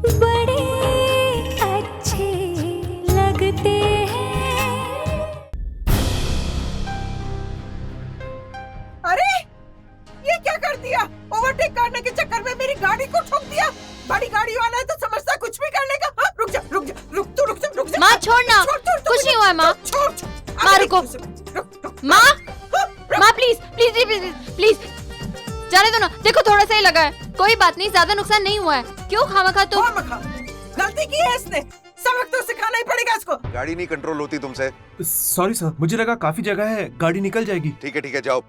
बड़े अच्छे लगते हैं। अरे ये क्या कर दिया? ओवरटेक करने के चक्कर में मेरी गाड़ी को ठोक दिया। बड़ी गाड़ी वाला है तो समझता कुछ भी कर लेगा। हाँ, रुक जा रुक जा। माँ छोड़ना, कुछ नहीं हुआ है माँ। छोड़ माँ रुको, माँ माँ प्लीज प्लीज प्लीज प्लीज जाने दो ना। देखो थोड़ा सा ही लगा है, कोई बात नहीं, ज्यादा नुकसान नहीं हुआ है। क्यों खामखा तुम? गलती की है इसने, सबक तो सिखाना ही पड़ेगा इसको। गाड़ी नहीं कंट्रोल होती तुमसे। सॉरी सर, मुझे लगा काफी जगह है, गाड़ी निकल जाएगी। ठीक है जाओ,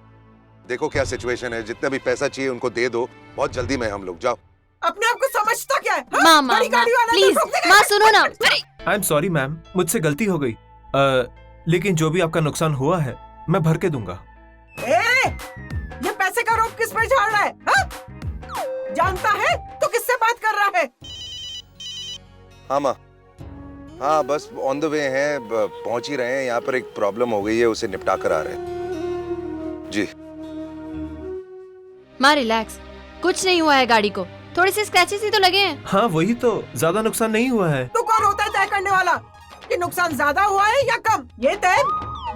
देखो क्या सिचुएशन है, जितना भी पैसा चाहिए उनको दे दो, बहुत जल्दी में हम लोग। जाओ। अपने आप को समझता क्या है? माँ प्लीज, माँ सुनो ना। आई एम सॉरी मैम, मुझसे गलती हो गई। लेकिन जो भी आपका नुकसान हुआ है मैं भर के दूंगा। ये पैसे का रोप किस पे झाड़ रहा है? जानता है तो किससे बात कर रहा है? हाँ माँ, हाँ बस ऑन द वे हैं, पहुंच ही रहे हैं। यहाँ पर एक प्रॉब्लम हो गई है, उसे निपटा कर आ रहे हैं जी। माँ रिलैक्स, कुछ नहीं हुआ है, गाड़ी को थोड़े से स्क्रैचेस ही तो लगे हैं। हाँ वही तो, ज्यादा नुकसान नहीं हुआ है। तो कौन होता है तय करने वाला कि नुकसान ज्यादा हुआ है या कम? ये तय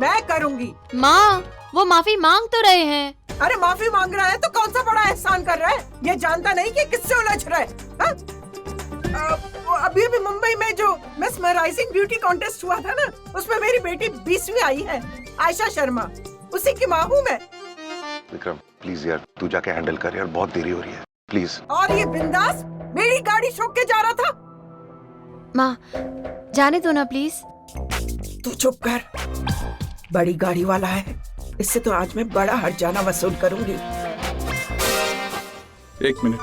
मैं करूंगी। माँ वो माफी मांग तो रहे हैं। अरे माफी मांग रहा है तो कौन सा बड़ा एहसान कर रहा है? ये जानता नहीं कि किससे उलझ रहा है। अभी अभी मुंबई में जो मेस्मराइजिंग ब्यूटी कॉन्टेस्ट हुआ था ना, उसमें मेरी बेटी 20वीं आई है, आयशा शर्मा, उसी की माँ हूँ मैं। विक्रम प्लीज यार, तू जाके हैंडल कर यार, बहुत देरी हो रही है प्लीज। और ये बिंदास मेरी गाड़ी ठोक के जा रहा था। माँ जाने दो ना प्लीज। तू चुप कर, बड़ी गाड़ी वाला है, इससे तो आज मैं बड़ा हर्जाना वसूल करूंगी। एक मिनट,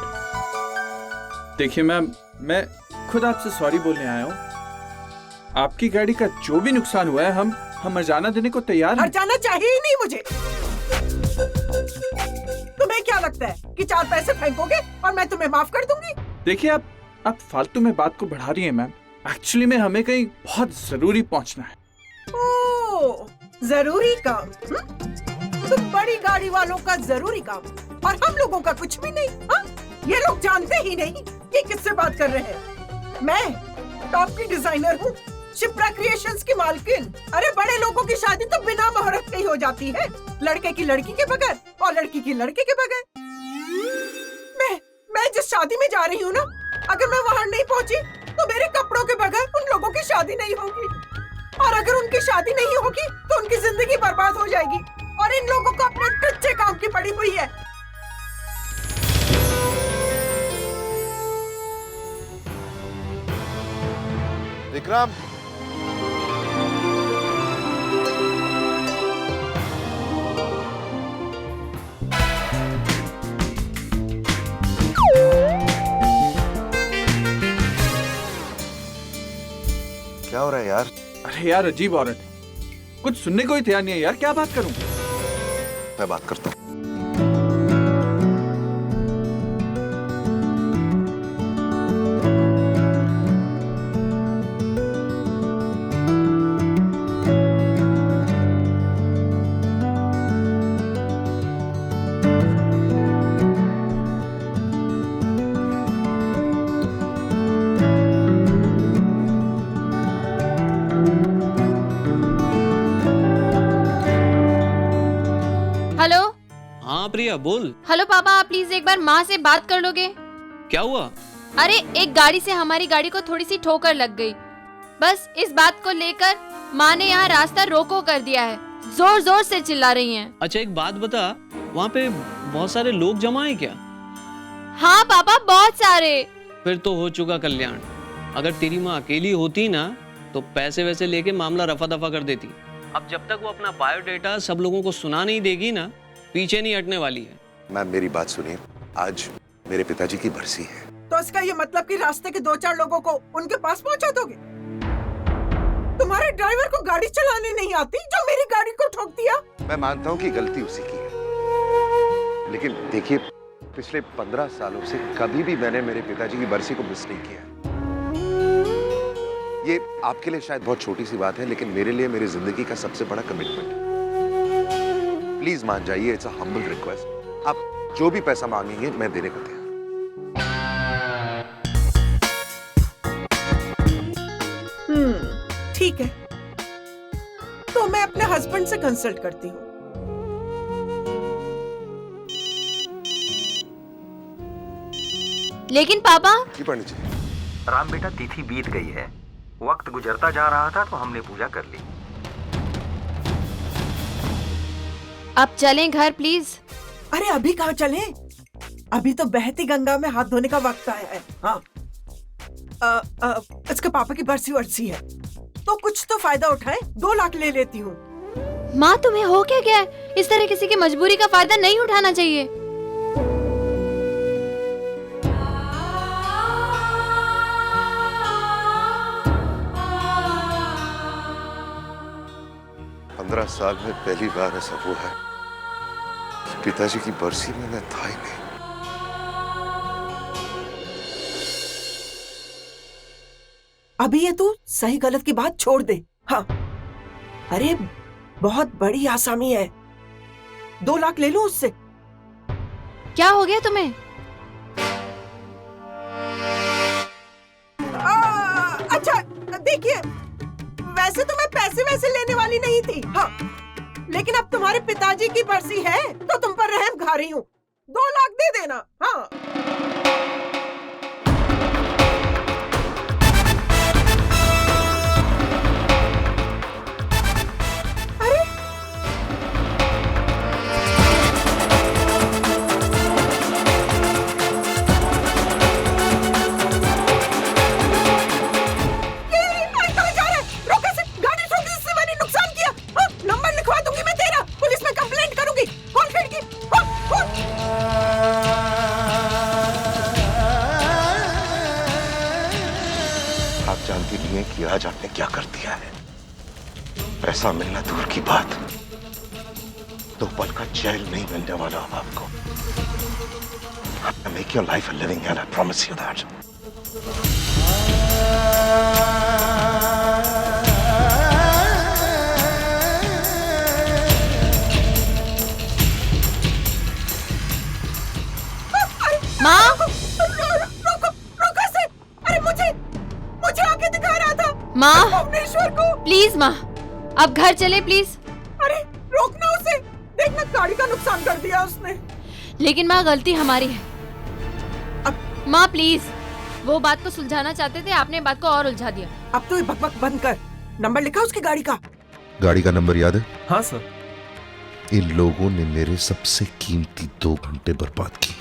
देखिए मैम, मैं खुद आपसे सॉरी बोलने आया हूँ। आपकी गाड़ी का जो भी नुकसान हुआ है हम हर्जाना देने को तैयार हैं। हर्जाना चाहिए ही नहीं मुझे। तुम्हें क्या लगता है कि 4 पैसे फेंकोगे और मैं तुम्हें माफ कर दूंगी? देखिए आप फालतू में बात को बढ़ा रही हैं मैम। एक्चुअली में हमें कहीं बहुत जरूरी पहुंचना है। ओह, जरूरी काम। तुम बड़ी गाड़ी वालों का जरूरी काम और हम लोगों का कुछ भी नहीं। हा? ये लोग जानते ही नहीं कि किससे बात कर रहे हैं। मैं टॉप की डिजाइनर हूँ, शिप्रा क्रिएशंस की मालकिन। अरे बड़े लोगों की शादी तो बिना मुहूर्त के ही हो जाती है, लड़के की लड़की के बगैर और लड़की की लड़के के बगैर। मैं जिस शादी में जा रही हूँ ना, अगर मैं वहाँ नहीं पहुँची तो मेरे कपड़ों के बगैर उन लोगों की शादी नहीं होगी, और अगर उनकी शादी नहीं होगी तो उनकी जिंदगी बर्बाद हो जाएगी। और इन लोगों को अपने कच्चे काम की पड़ी हुई है। विक्रम क्या हो रहा है यार? अरे यार अजीब औरत है, कुछ सुनने को ही तैयार नहीं है यार। क्या बात करूं? मैं बात करता हूँ। हेलो। हाँ प्रिया बोल। हेलो पापा, आप प्लीज एक बार माँ से बात कर लोगे? क्या हुआ? अरे एक गाड़ी से हमारी गाड़ी को थोड़ी सी ठोकर लग गई, बस इस बात को लेकर माँ ने यहाँ रास्ता रोको कर दिया है, जोर जोर से चिल्ला रही हैं। अच्छा एक बात बता, वहाँ पे बहुत सारे लोग जमा हैं क्या? हाँ पापा बहुत सारे। फिर तो हो चुका कल्याण। अगर तेरी माँ अकेली होती ना तो पैसे वैसे लेके मामला रफा दफा कर देती। अब जब तक वो अपना बायोडेटा सब लोगों को सुना नहीं देगी ना, पीछे नहीं हटने वाली है। मैम मेरी बात सुनिए, आज मेरे पिताजी की बरसी है। तो इसका ये मतलब कि रास्ते के 2-4 लोगों को उनके पास पहुंचा दोगे? तुम्हारे ड्राइवर को गाड़ी चलाने नहीं आती जो मेरी गाड़ी को ठोक दिया? मैं मानता हूँ कि गलती उसी की है, लेकिन देखिए पिछले 15 सालों से कभी भी मैंने मेरे पिताजी की बरसी को मिस नहीं किया। ये आपके लिए शायद बहुत छोटी सी बात है, लेकिन मेरे लिए मेरी जिंदगी का सबसे बड़ा कमिटमेंट है। प्लीज मान जाइए, इट्स अ हम्बल रिक्वेस्ट। आप जो भी पैसा मांगेंगे मैं देने को तैयार। ठीक है, तो मैं अपने हस्बैंड से कंसल्ट करती हूँ। लेकिन पापा, जी पंडित जी। राम बेटा, तिथि बीत गई है, वक्त गुजरता जा रहा था तो हमने पूजा कर ली। आप चलें घर प्लीज। अरे अभी कहाँ चले? अभी तो बहती गंगा में हाथ धोने का वक्त आया है। हाँ, इसके पापा की बरसी वर्सी है, तो कुछ तो फायदा उठाए। 2 लाख ले लेती हूँ। माँ तुम्हें हो क्या गया है? इस तरह किसी की मजबूरी का फायदा नहीं उठाना चाहिए। पंद्रह साल में पहली बार ऐसा हुआ है। पिताजी की बरसी में मैं था ही नहीं। अभी ये तू सही गलत की बात छोड़ दे। हाँ, अरे बहुत बड़ी आसामी है, 2 लाख ले लो उससे। क्या हो गया तुम्हें? अच्छा देखिए, वैसे तो मैं पैसे वैसे लेने वाली नहीं थी। हाँ, लेकिन अब तुम्हारे पिताजी की बरसी है तो तुम पर रहम खा रही हूँ। 2 लाख दे देना। हाँ, कि आज आपने क्या कर दिया है। पैसा मिलना दूर की बात, 2 पल का जेल नहीं मिलने वाला अब आपको। Make your life a living hello, I promise you that. माँ, माँ भुवनेश्वर को प्लीज, माँ अब घर चले प्लीज। अरे रोकना उसे, देखना गाड़ी का नुकसान कर दिया उसने। लेकिन माँ गलती हमारी है। माँ प्लीज, वो बात को सुलझाना चाहते थे, आपने बात को और उलझा दिया। अब तो ये बकबक बंद कर। नंबर लिखा उसकी गाड़ी का? गाड़ी का नंबर याद है? हाँ सर। इन लोगों ने मेरे सबसे कीमती 2 घंटे बर्बाद किए।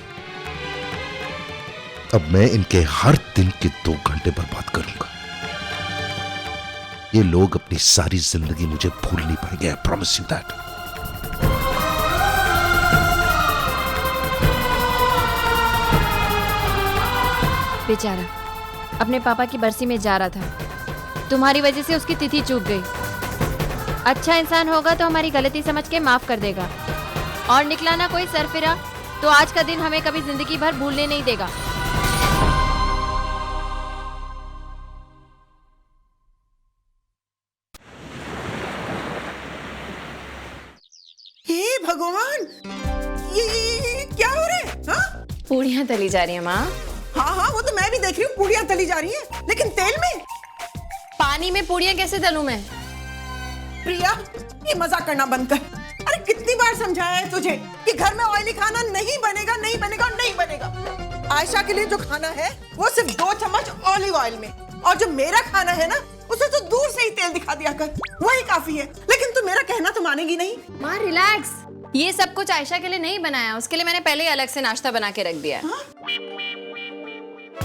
अब मैं इनके हर दिन के 2 घंटे बर्बाद करूंगा। ये लोग अपनी सारी जिंदगी मुझे भूल नहीं पाएंगे, आई प्रॉमिस यू दैट। बेचारा अपने पापा की बरसी में जा रहा था, तुम्हारी वजह से उसकी तिथि चूक गई। अच्छा इंसान होगा तो हमारी गलती समझ के माफ कर देगा, और निकला ना कोई सरफिरा तो आज का दिन हमें कभी जिंदगी भर भूलने नहीं देगा। हे भगवान, ये क्या हो रहा है? हाँ? पूड़ियाँ तली जा रही है माँ। हाँ, वो तो मैं भी देख रही हूँ, पूड़ियाँ तली जा रही हैं, लेकिन तेल में। पानी में पूड़ियाँ कैसे तलूं मैं? प्रिया, ये मजाक करना बंद कर। अरे कितनी बार समझाया है तुझे कि घर में ऑयली खाना नहीं बनेगा, नहीं बनेगा, नहीं बनेगा। आयशा के लिए जो खाना है वो सिर्फ 2 चम्मच ऑलिव ऑयल में, और जो मेरा खाना है ना उसे तो दूर से ही तेल दिखा दिया कर, वही काफी है। लेकिन तू मेरा कहना तो मानेगी नहीं। माँ रिलैक्स, ये सब कुछ आयशा के लिए नहीं बनाया, उसके लिए मैंने पहले ही अलग से नाश्ता बना के रख दिया है। हाँ?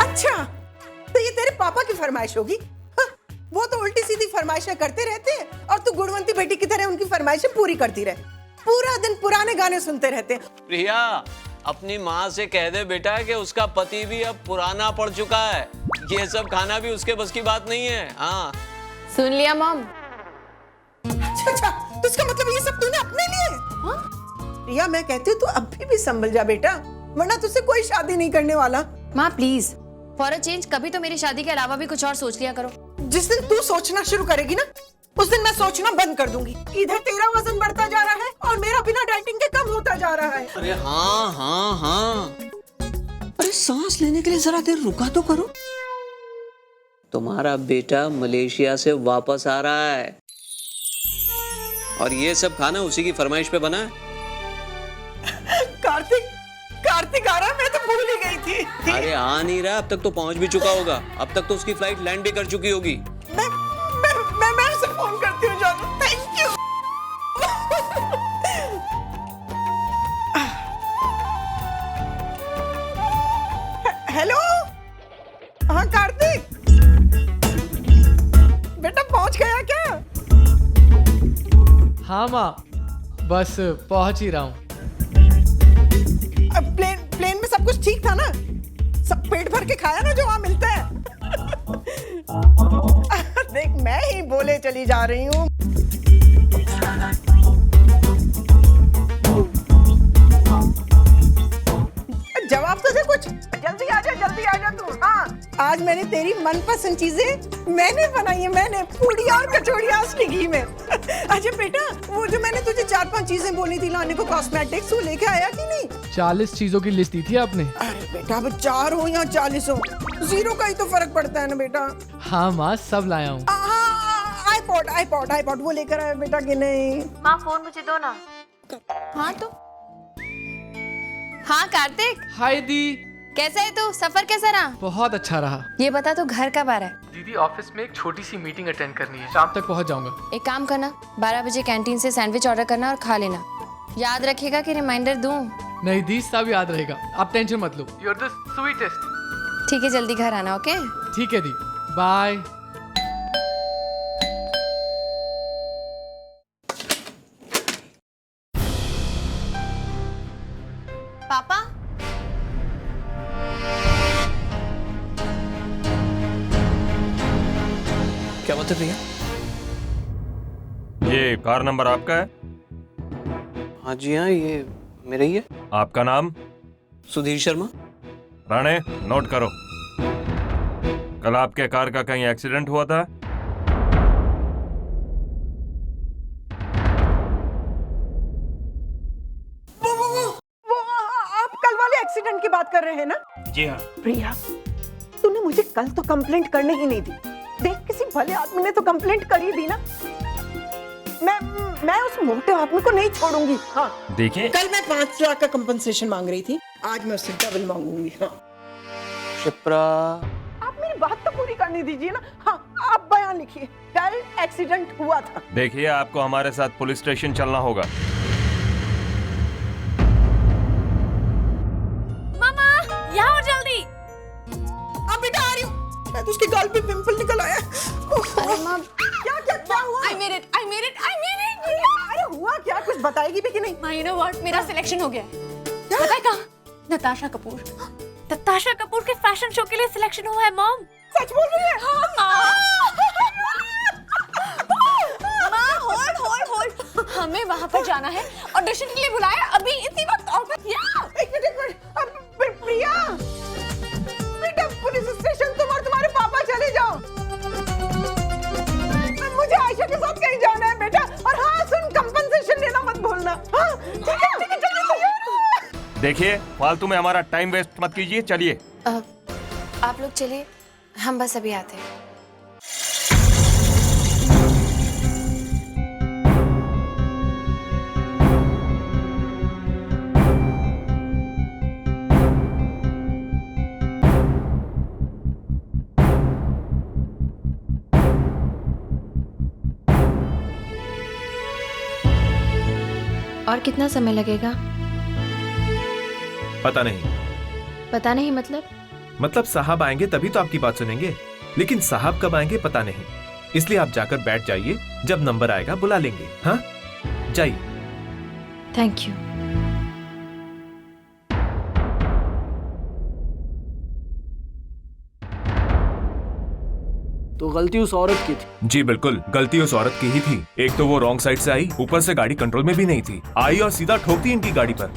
अच्छा, तो ये तेरे पापा की फरमाइश होगी? हाँ, वो तो उल्टी सीधी फरमाइशें करते रहते हैं और तू गुणवंती बेटी की तरह उनकी फरमाइशें पूरी करती रहे। पूरा दिन पुराने गाने सुनते रहते हैं। प्रिया, अपनी माँ से कह दे बेटा कि उसका पति भी अब पुराना पड़ चुका है, ये सब खाना भी उसके बस की बात नहीं है। हाँ सुन लिया मॉम। अच्छा, तो इसका मतलब ये सब तूने अपने लिए? हाँ? प्रिया, मैं कहती हूँ तू अभी भी संभल जा बेटा, वरना तुझसे कोई शादी नहीं करने वाला। माँ प्लीज, फॉर अ चेंज कभी तो मेरी शादी के अलावा भी कुछ और सोच लिया करो। जिस दिन तू सोचना शुरू करेगी ना, उस दिन मैं सोचना बंद कर दूंगी। इधर तेरा वजन बढ़ता जा रहा है और मेरा बिना डाइटिंग के कम होता जा रहा है। अरे हाँ हाँ हाँ, अरे सांस लेने के लिए जरा देर रुका तो करो। तुम्हारा बेटा मलेशिया से वापस आ रहा है और ये सब खाना उसी की फरमाइश पे बना है। कार्तिक आ रहा, मैं तो भूल ही गई थी। अरे आ नहीं रहा, अब तक तो पहुंच भी चुका होगा। अब तक तो उसकी फ्लाइट लैंड भी कर चुकी होगी। मैं उसे फोन करती हूँ जानू। Thank you. हेलो, हाँ कार्तिक, बेटा पहुंच गया क्या? हाँ माँ, बस पहुंच ही रहा हूँ। अब प्लेन में सब कुछ ठीक था ना? सब पेट भर के खाया ना जो वहां मिलता है? देख, मैं ही बोले चली जा रही हूँ। जवाब तो दे कुछ। जल्दी आ जा तू। हाँ, आज मैंने तेरी मनपसंद चीजें मैंने बनाई है। मैंने पूड़ियाँ और कचौड़ियाँ असली घी में। अच्छा बेटा, वो जो मैंने तुझे 4-5 चीजें बोली थी लाने को, कॉस्मेटिक्स, वो लेके आया कि नहीं? 40 चीजों की लिस्ट दी थी आपने। अरे बेटा, अब 4 हो या 40 हो, 0 का ही तो फर्क पड़ता है ना बेटा। हाँ माँ, सब लाया हूँ। आईपॉड वो लेकर आया बेटा कि नहीं? माँ फोन मुझे दो ना। हाँ तो हाँ कार्तिक, हाय दी। कैसा है तू? सफर कैसा रहा? बहुत अच्छा रहा। ये बता तू घर कब आ रहा है? दीदी, ऑफिस में एक छोटी सी मीटिंग अटेंड करनी है, शाम तक पहुँच जाऊंगा। एक काम करना, 12 बजे कैंटीन से सैंडविच ऑर्डर करना और खा लेना। याद रखिएगा कि रिमाइंडर दूं। नहीं दी, सब याद रहेगा, आप टेंशन मत लो। You are the sweetest. ठीक है, जल्दी घर आना। ओके, ठीक है दी, बाय। पापा। क्या बात है भैया? ये कार नंबर आपका है? हाँ जी हाँ, ये मेरा ही है। आपका नाम? सुधीर शर्मा। राणे, नोट करो। कल आपके कार का कहीं एक्सीडेंट हुआ था? वो आप कल वाले एक्सीडेंट की बात कर रहे हैं ना? जी हाँ। प्रिया, तूने मुझे कल तो कंप्लेंट करने ही नहीं दी। देख, किसी भले आदमी ने तो कंप्लेंट कर ही दी ना। मैं उस मोटे आदमी को नहीं छोड़ूंगी। हाँ, देखिए, कल मैं 5 लाख का कंपनसेशन मांग रही थी, आज मैं उससे डबल मांगूंगी। हाँ, शिप्रा, आप मेरी बात तो पूरी करने दीजिए ना। हाँ, आप बयान लिखिए। कल एक्सीडेंट हुआ था। देखिए, आपको हमारे साथ पुलिस स्टेशन चलना होगा। मामा, यहाँ आओ जल्दी। अब बेटा आ रही हूँ। मैं तो उसके गाल पे पिंपल निकल आया। अरे माँ, क्या हुआ? I made it. अरे हुआ क्या? कुछ बताएगी भी कि नहीं? You know what? मेरा सिलेक्शन हो गया है। पता है कहाँ? नताशा कपूर के फैशन शो के लिए सिलेक्शन हुआ है मॉम। सच बोल रही है? हाँ माँ, होल्ड। हमें वहाँ पर जाना है, ऑडिशन के लिए बुलाया अभी इसी वक्त। एक मिनट। अब प्रिया, बेटा पुलिस स्टेशन तुम और तुम्हारे पापा चले जाओ। मुझे आयशा के साथ कहीं जाना है बेटा। और हाँ सुन, कंपनसेशन लेना मत भूलना। हाँ ठीक है, जल्दी तैयार। देखिए, फालतू में हमारा टाइम वेस्ट मत कीजिए, चलिए। आप लोग चलिए, हम बस अभी आते हैं। और कितना समय लगेगा? पता नहीं। पता नहीं मतलब साहब आएंगे तभी तो आपकी बात सुनेंगे, लेकिन साहब कब आएंगे पता नहीं। इसलिए आप जाकर बैठ जाइए, जब नंबर आएगा बुला लेंगे। हाँ, जाइए। Thank you. तो गलती उस औरत की थी। जी बिल्कुल, गलती उस औरत की ही थी। एक तो वो रॉन्ग साइड से आई, ऊपर से गाड़ी कंट्रोल में भी नहीं थी। आई और सीधा ठोक दी इनकी गाड़ी पर।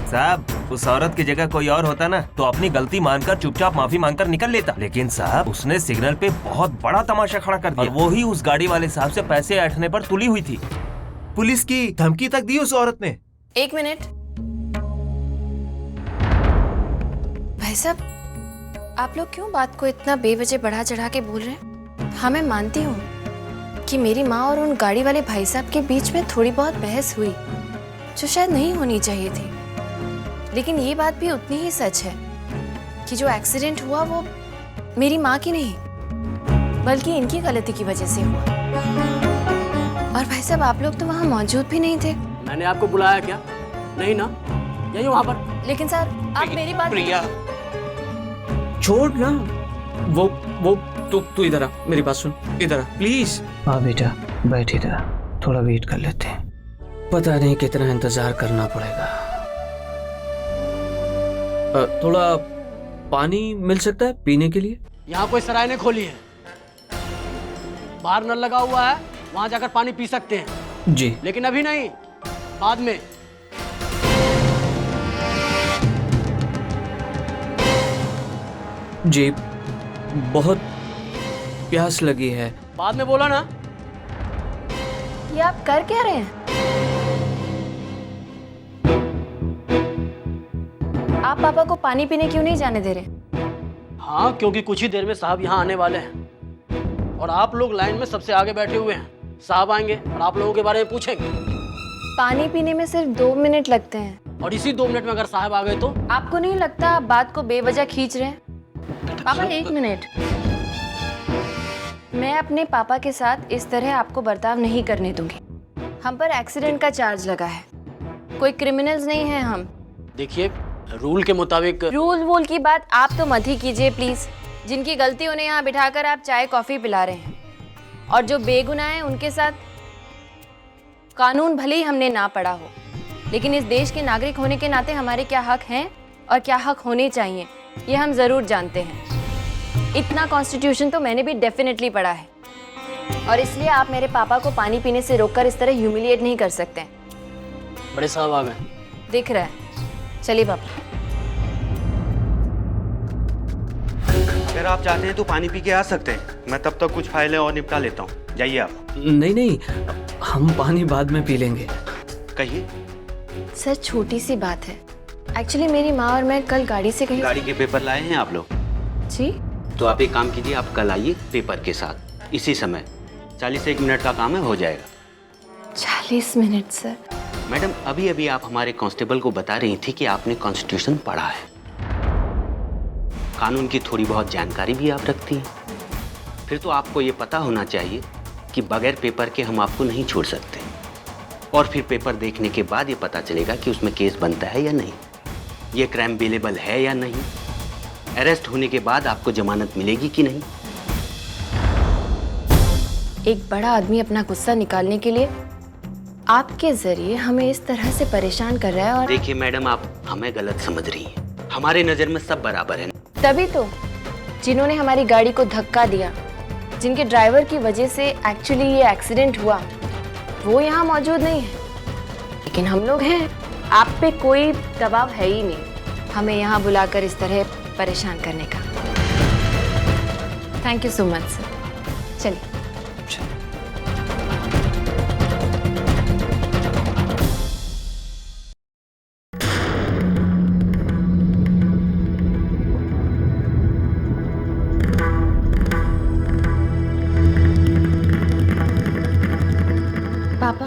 साहब, उस औरत की जगह कोई और होता ना तो अपनी गलती मानकर चुपचाप माफी मांगकर निकल लेता, लेकिन साहब उसने सिग्नल पे बहुत बड़ा तमाशा खड़ा कर दिया। और वो ही उस गाड़ी वाले साहब से पैसे ऐंठने पर तुली हुई थी। पुलिस की धमकी तक दी उस औरत ने। 1 मिनट। भाई साहब, आप लोग क्यों बात को इतना बेवजह बढ़ा चढ़ा के बोल रहे हैं? हाँ, मैं मानती हूँ कि मेरी माँ और उन गाड़ी वाले भाई साहब के बीच में थोड़ी बहुत बहस हुई, जो शायद नहीं होनी चाहिए थी। लेकिन ये बात भी उतनी ही सच है कि जो एक्सीडेंट हुआ वो मेरी माँ की नहीं, बल्कि इनकी गलती की वजह से हुआ। और भाई साहब, आप लोग तो वहाँ मौजूद भी नहीं थे। मैंने आपको बुलाया क्या? नहीं ना, यही वहाँ पर। लेकिन सर, आप मेरी बात प्रिया, छोड़ ना। वो तू इधर आ, मेरी बात सुन, इधर आ प्लीज। हाँ बेटा, बैठ इधर, थोड़ा वेट कर लेते हैं। पता नहीं कितना इंतजार करना पड़ेगा। थोड़ा पानी मिल सकता है पीने के लिए? यहाँ कोई सराय ने खोली है, बाहर नल लगा हुआ है, वहाँ जाकर पानी पी सकते हैं। जी। लेकिन अभी नहीं, बाद में। जी, बहुत प्यास लगी है। बाद में बोला ना। ये आप कर क्या रहे हैं? आप पापा को पानी पीने क्यों नहीं जाने दे रहे? हाँ, क्योंकि कुछ ही देर में साहब यहाँ आने वाले हैं और आप लोग लाइन में सबसे आगे बैठे हुए हैं। साहब आएंगे और आप लोगों के बारे में पूछेंगे। पानी पीने में सिर्फ 2 मिनट लगते हैं। और इसी 2 मिनट में अगर साहब आ गए तो? आपको नहीं लगता आप बात को बेवजह खींच रहे हैं? पापा, 1 मिनट। मैं अपने पापा के साथ इस तरह आपको बर्ताव नहीं करने दूंगी। हम पर एक्सीडेंट का चार्ज लगा है, कोई क्रिमिनल्स नहीं है हम। देखिए, रूल के मुताबिक। रूल की बात आप तो मत ही कीजिए प्लीज। जिनकी गलती उन्हें यहाँ बिठाकर आप चाय कॉफी पिला रहे हैं, और जो बेगुनाह हैं उनके साथ कानून भले ही हमने ना पढ़ा हो, लेकिन इस देश के नागरिक होने के नाते हमारे क्या हक हैं और क्या हक होने चाहिए ये हम जरूर जानते हैं। इतना कॉन्स्टिट्यूशन तो मैंने भी डेफिनेटली पढ़ा है, और इसलिए आप मेरे पापा को पानी पीने से रोककर इस तरह ह्यूमिलिएट नहीं कर सकते। बड़े साहब आ गए, दिख रहा है। चलिए पापा। अगर आप चाहते हैं तो पानी पी के आ सकते हैं, मैं तब तक कुछ फाइलें और निपटा लेता हूँ। जाइए आप। नहीं, हम पानी बाद में पी लेंगे। कहिए। सर, छोटी सी बात है। एक्चुअली मेरी माँ और मैं कल गाड़ी से कहीं। गाड़ी के पेपर लाए हैं आप लोग? जी। तो आप एक काम कीजिए, आप कल आइए पेपर के साथ इसी समय। 40 मिनट का काम है, हो जाएगा। 40 मिनट सर? मैडम, अभी अभी आप हमारे कांस्टेबल को बता रही थी कि आपने कॉन्स्टिट्यूशन पढ़ा है, कानून की थोड़ी बहुत जानकारी भी आप रखती हैं। फिर तो आपको ये पता होना चाहिए कि बगैर पेपर के हम आपको नहीं छोड़ सकते, और फिर पेपर देखने के बाद ये पता चलेगा कि उसमें केस बनता है या नहीं, ये क्राइम बेलेबल है या नहीं, अरेस्ट होने के बाद आपको जमानत मिलेगी कि नहीं। एक बड़ा आदमी अपना गुस्सा निकालने के लिए आपके जरिए हमें इस तरह से परेशान कर रहा है। और देखिए मैडम, आप हमें गलत समझ रही हैं। हमारे नज़र में सब बराबर है। तभी तो जिन्होंने हमारी गाड़ी को धक्का दिया, जिनके ड्राइवर की वजह से एक्चुअली ये एक्सीडेंट हुआ, वो यहाँ मौजूद नहीं है, लेकिन हम लोग हैं। आप पे कोई दबाव है ही नहीं हमें यहाँ बुलाकर इस तरह परेशान करने का। Thank you so much sir. चलिए। पापा,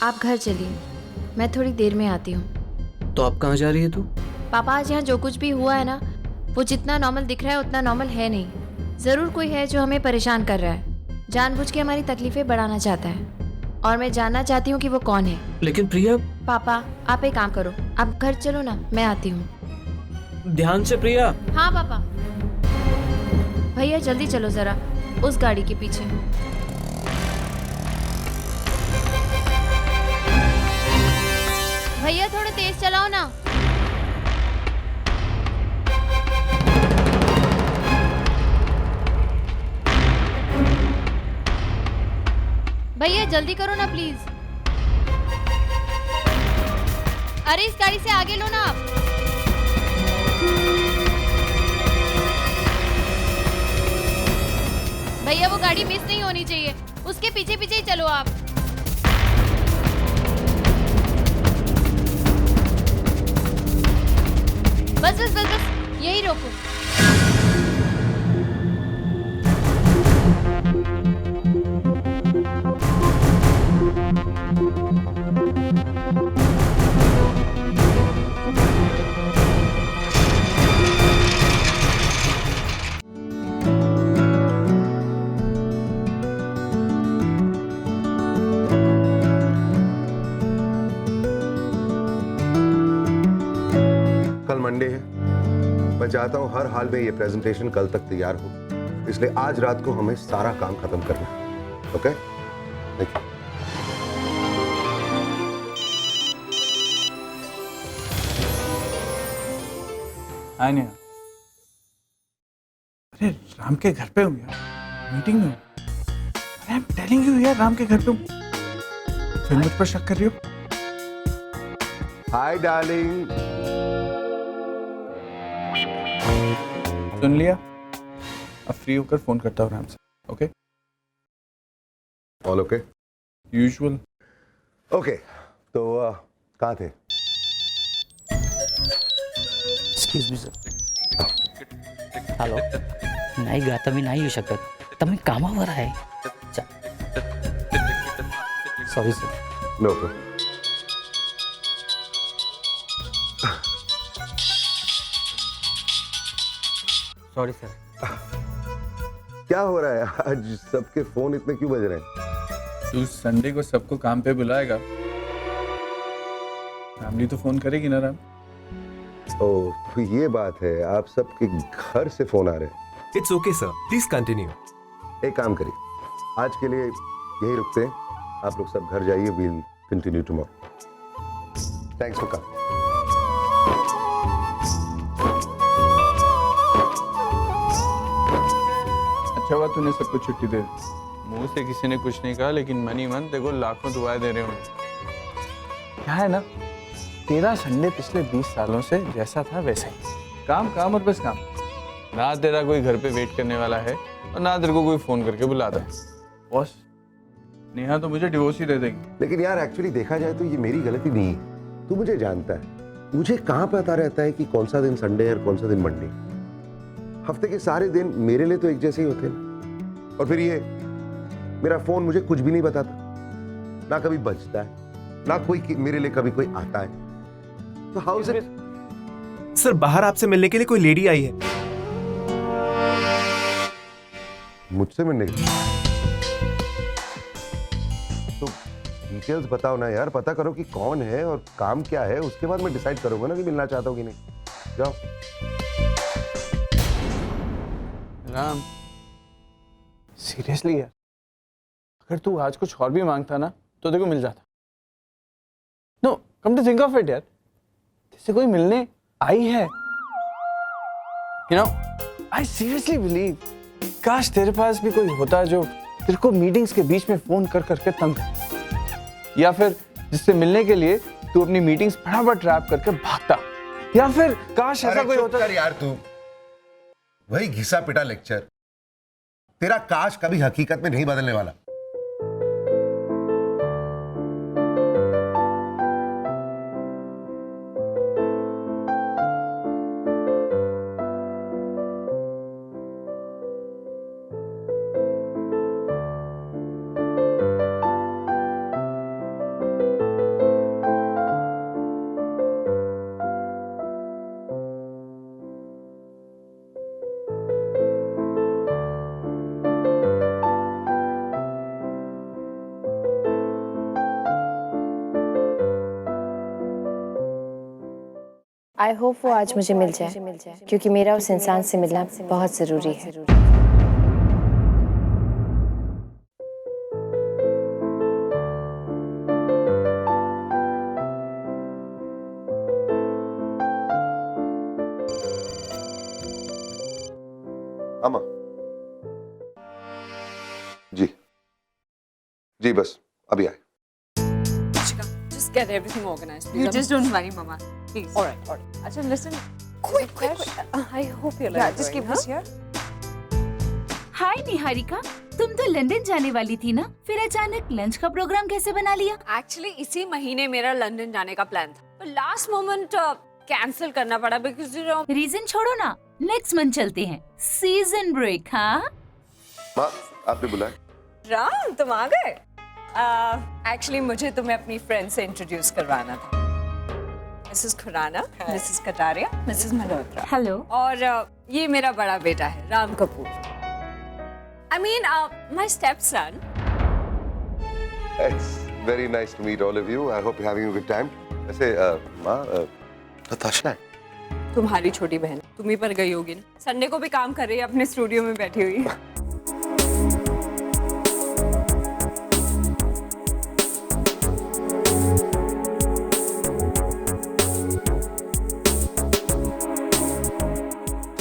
आप घर चलिए, मैं थोड़ी देर में आती हूँ। तो आप कहाँ जा रही है तू? पापा, आज यहाँ जो कुछ भी हुआ है ना, वो जितना नॉर्मल दिख रहा है उतना नॉर्मल है नहीं। जरूर कोई है जो हमें परेशान कर रहा है, जानबूझ के हमारी तकलीफें बढ़ाना चाहता है, और मैं जानना चाहती हूँ कि वो कौन है। लेकिन प्रिया। पापा, आप एक काम करो, आप घर चलो ना, मैं आती हूँ। ध्यान से प्रिया। हाँ पापा। भैया जल्दी चलो जरा, उस गाड़ी के पीछे। भैया थोड़ा तेज चलाओ ना। भैया जल्दी करो ना प्लीज। अरे इस गाड़ी से आगे लो ना आप। भैया वो गाड़ी मिस नहीं होनी चाहिए, उसके पीछे पीछे ही चलो आप। बस बस बस बस, यही रोको। चाहता हूँ हर हाल में ये प्रेजेंटेशन कल तक तैयार हो, इसलिए आज रात को हमें सारा काम खत्म करना है। ओके? Thank you. आए नहीं। अरे राम के घर पे हूँ यार, मीटिंग में हूँ। अरे आई एम टेलिंग यू यार, राम के घर पे हूँ। फिर मुझ पर शक कर रही हो? Hi darling. सुन लिया? अब फ्री होकर फोन करता हूँ राम से। Okay? All okay? Usual. Okay, तो कहाँ थे? Excuse me sir. हॅलो, नाही ग, आता मी नाही येऊ शकत. आता मी कामावर आहे. Sorry sir. No. Sorry sir. क्या हो रहा है आज? सबके फोन इतने क्यों बज रहे हैं? तू संडे को सबको काम पे बुलाएगा, फैमिली तो फोन करेगी ना राम? ओह, तो ये बात है, आप सबके घर से फोन आ रहे हैं। It's okay sir, please continue. एक काम करिए, आज के लिए यही रुकते हैं, आप लोग सब घर जाइए, we'll continue tomorrow. Thanks for coming. अच्छा हुआ तूने सबको छुट्टी दे दी। मुंह से किसी ने कुछ नहीं कहा, लेकिन मनी मन देखो लाखों दुआएं दे रहे होंगे। क्या है ना, तेरा संडे पिछले 20 सालों से जैसा था वैसा ही, काम काम और बस काम। ना तेरा कोई घर पे वेट करने वाला है और ना तेरे को कोई फोन करके बुलाता है। बॉस, नेहा तो मुझे डिवोर्स ही दे देगी। लेकिन यार एक्चुअली देखा जाए तो ये मेरी गलती नहीं है, तू मुझे जानता है, मुझे कहाँ पता रहता है कि कौन सा दिन संडे है और कौन सा दिन मंडे। हफ्ते के सारे दिन मेरे लिए तो एक जैसे ही होते हैं, और फिर ये मेरा फोन मुझे कुछ भी नहीं बताता, ना कभी बजता है, ना कोई मेरे लिए कभी कोई आता है। तो हाउ इज इट? सर, बाहर आपसे मिलने के लिए कोई लेडी आई है। मुझसे मिलने के लिए? तो डिटेल्स बताओ ना यार, पता करो कि कौन है और काम क्या है, उसके बाद मैं डिसाइड करूंगा ना कि मिलना चाहता हूँ कि नहीं। जाओ। राम, सीरियसली यार, अगर तू आज कुछ और भी मांगता ना तो देखो मिल जाता। No, come to think of it यार, जैसे कोई मिलने आई है। You know, I seriously believe, काश तेरे पास भी कोई होता जो तेरे को मीटिंग्स के बीच में फोन कर करके तंग करे, या फिर जिससे मिलने के लिए तू अपनी मीटिंग्स फटाफट रैप करके भागता, या फिर काश ऐसा कोई होता। यार तू वही घिसा पिटा लेक्चर, तेरा काश कभी हकीकत में नहीं बदलने वाला। आई होप वो आज मुझे मिल जाए, क्योंकि मेरा उस इंसान से मिलना बहुत ज़रूरी है। अम्मा जी, जी बस अभी आए। Just get everything organized, please. You just don't worry, Mama. Please. All right, all right. Acha, listen. Quick. I hope you're Yeah, like just keep this this here. हाय निहारिका, तुम तो लंदन जाने वाली थी ना, फिर अचानक लंच का प्रोग्राम कैसे बना लिया? Actually, इसी महीने मेरा लंदन जाने का प्लान था, पर लास्ट मोमेंट कैंसिल करना पड़ा because you know. रीजन छोड़ो ना, नेक्स्ट मंथ चलते हैं, सीजन ब्रेक। हाँ माँ, आपने बुलाया? राम, तुम आ गए? एक्चुअली मुझे तुम्हें अपनी फ्रेंड से इंट्रोड्यूस करवाना था। Mrs Khurana, Mrs Kataria, Mrs Malhotra. Hello. और ये मेरा बड़ा बेटा है, Ram Kapoor. I mean, my stepson. It's very nice to meet all of you. I hope you're having a good time. वैसे माँ, नताशा है? तुम्हारी छोटी बहन तुम ही पर गई होगी ना, संडे को भी काम कर रही है अपने स्टूडियो में बैठी हुई।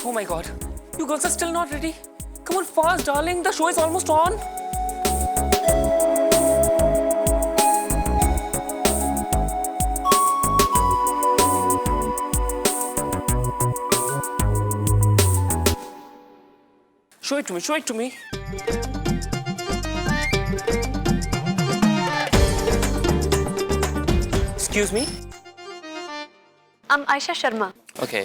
Oh my god, you girls are still not ready. Come on fast, darling, the show is almost on. Show it to me, show it to me. Excuse me? I'm Aisha Sharma. Okay.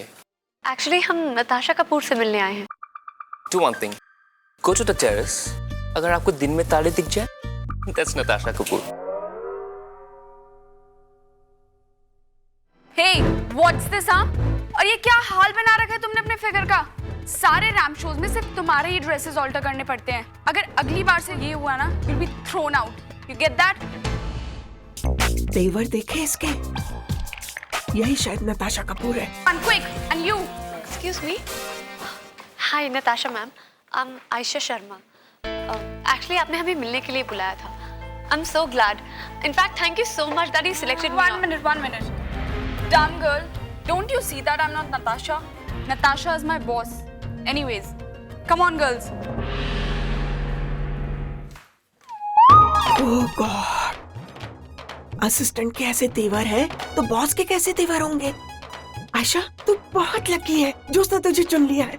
Actually, हम नताशा कपूर से मिलने आए हैं. Do one thing. Go to the terrace. अगर आपको दिन में तारे दिख जाए, that's Natasha Kapoor. Hey, what's this, हाँ? और ये क्या हाल बना रखा है तुमने अपने फिगर का? सारे रैम्प शोज में सिर्फ तुम्हारे ही ड्रेसेस ऑल्टर करने पड़ते हैं. अगर अगली बार से ये हुआ ना, you'll be thrown out. You get that? तेवर देखे इसके? यही शायद नताशा कपूर है. And quick, and you. Excuse me. Hi, Natasha ma'am. I'm Aisha Sharma. Actually, आपने हमें मिलने के लिए बुलाया था. I'm so glad. In fact, thank you so much that you selected me. One minute. Dumb girl. Don't you see that I'm not Natasha? Natasha is my boss. Anyways, come on, girls. Oh God. Assistant के ऐसे तेवर है तो boss के कैसे तेवर होंगे? आयशा, तू बहुत लकी है जो उसने तुझे चुन लिया है.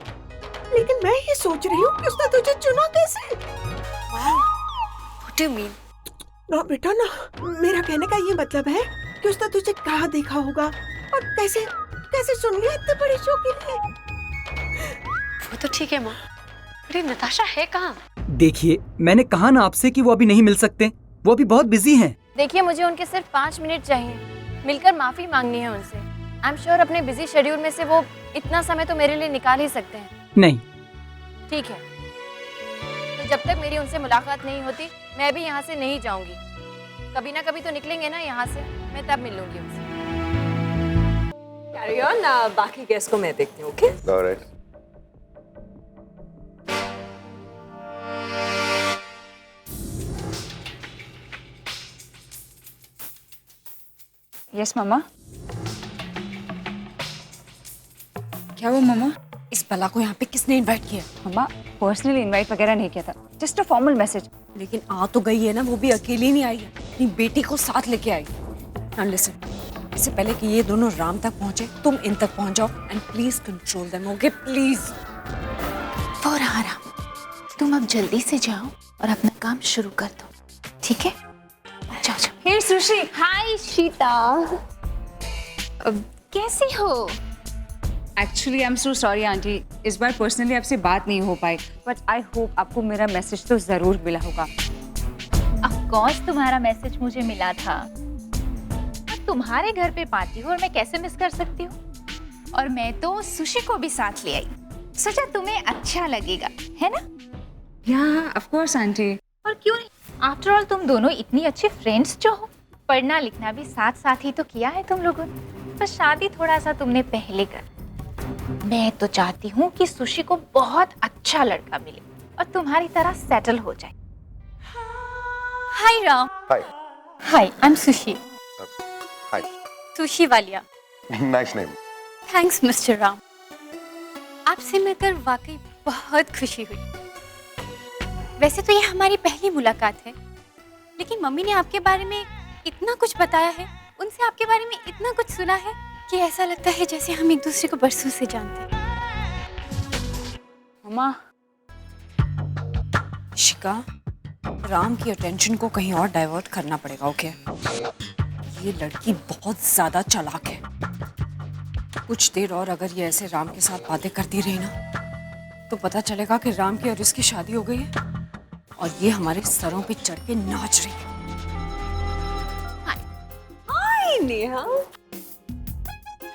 लेकिन मैं ये सोच रही हूँ कि उसने तुझे चुना कैसे? What do you mean? ना बेटा ना, मेरा कहने का ये मतलब है कि उसने तुझे कहाँ देखा होगा और कैसे सुन लिया इतने बड़े शो के लिए. वो तो ठीक है माँ. अरे नताशा है कहाँ? देखिए, मैंने कहा ना आपसे कि वो अभी नहीं मिल सकते. वो अभी बहुत बिजी हैं. देखिए, मुझे उनके सिर्फ 5 मिनट चाहिए. मिलकर माफी मांगनी है उनसे. आई एम श्योर अपने बिजी शेड्यूल में से वो इतना समय तो मेरे लिए निकाल ही सकते हैं. नहीं. ठीक है, तो जब तक मेरी उनसे मुलाकात नहीं होती मैं भी यहाँ से नहीं जाऊंगी. कभी ना कभी तो निकलेंगे ना यहाँ से, मैं तब मिलूंगी उनसे. कैरी ऑन, बाकी गेस्ट को मैं देखती हूँ. ओके? ऑलराइट. यस मामा. क्या वो मामा? इस बला को यहाँ पे किसने इनवाइट किया? मामा, पर्सनली इनवाइट वगैरह नहीं किया था. Just a formal message. लेकिन आ तो गई है ना, वो भी अकेली नहीं आई है, अपनी बेटी को साथ लेके आई. एंड लिसन, इससे पहले कि ये दोनों राम तक पहुंचे, तुम इन तक पहुंच जाओ and please control them. Okay please. वो रहा राम, तुम अब जल्दी से जाओ और अपना काम शुरू कर दो. ठीक है? जाओ. Hey सुशी. हाय शीता. कैसी हो? Actually I am so sorry aunty, इस बार पर्सनली आपसे बात नहीं हो पाई. बट आई होप आपको मेरा मैसेज तो जरूर मिला होगा. ऑफ कोर्स तुम्हारा मैसेज मुझे मिला था. तुम्हारे घर पे पार्टी हो और मैं कैसे मिस कर सकती हूँ. और मैं तो सुशी को भी साथ ले आई. सोचा तुम्हें अच्छा लगेगा, है ना? या ऑफ कोर्स आंटी. और क्यों नहीं, आफ्टर ऑल तुम दोनों इतनी अच्छी फ्रेंड्स जो हो. पढ़ना लिखना भी साथ साथ ही तो किया है तुम लोगों ने. बस शादी थोड़ा सा तुमने पहले कर. मैं तो चाहती हूँ कि सुशी को बहुत अच्छा लड़का मिले और तुम्हारी तरह सेटल हो जाए. Hi Ram. Hi. Hi, I am Sushi. Hi. Sushi Walia. Nice name. Thanks mister Ram. आपसे मिलकर वाकई बहुत खुशी हुई. वैसे तो ये हमारी पहली मुलाकात है, लेकिन मम्मी ने आपके बारे में इतना कुछ बताया है, उनसे आपके बारे में इतना कुछ सुना है कि ऐसा लगता है जैसे हम एक दूसरे को बरसों से जानते हैं. मम्मा. शिका, राम की अटेंशन को कहीं और डाइवर्ट करना पड़ेगा. ओके? ये लड़की बहुत ज्यादा चालाक है. कुछ देर और अगर ये ऐसे राम के साथ बातें करती रही ना, तो पता चलेगा कि राम की और इसकी शादी हो गई है और ये हमारे सरों पे चढ़ के नाच रही है. हाय Neha.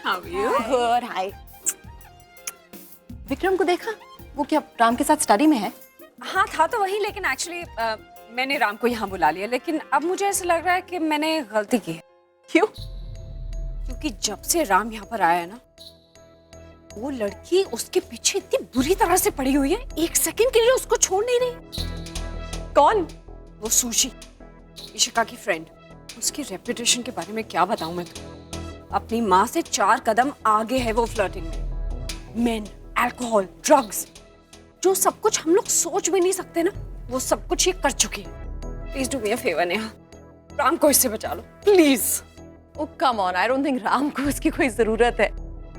How are you? Good, hi. Vikram को देखा? वो क्या राम के साथ स्टडी में है? हाँ था तो वही, लेकिन एक्चुअली मैंने राम को यहाँ बुला लिया. लेकिन अब मुझे ऐसा लग रहा है कि मैंने गलती की है. क्यों? क्योंकि जब से राम यहाँ पर आया है ना, वो लड़की उसके पीछे इतनी बुरी तरह से पड़ी हुई है, एक सेकंड के लिए उसको छोड़ नहीं रही। कौन? वो सुशी, इशिका की फ्रेंड। उसकी रेपुटेशन के बारे में क्या बताऊं मैं तुम्हें। अपनी माँ से 4 कदम आगे है वो फ्लर्टिंग में। मेन, अल्कोहल, ड्रग्स, जो सब कुछ हम लोग सोच भी नहीं सकते ना, वो सब कुछ ये कर चुकी है। Please do me a favour Neha, Ram को इससे बचा लो please. Oh come on, I don't think Ram को इसकी कोई जरूरत है।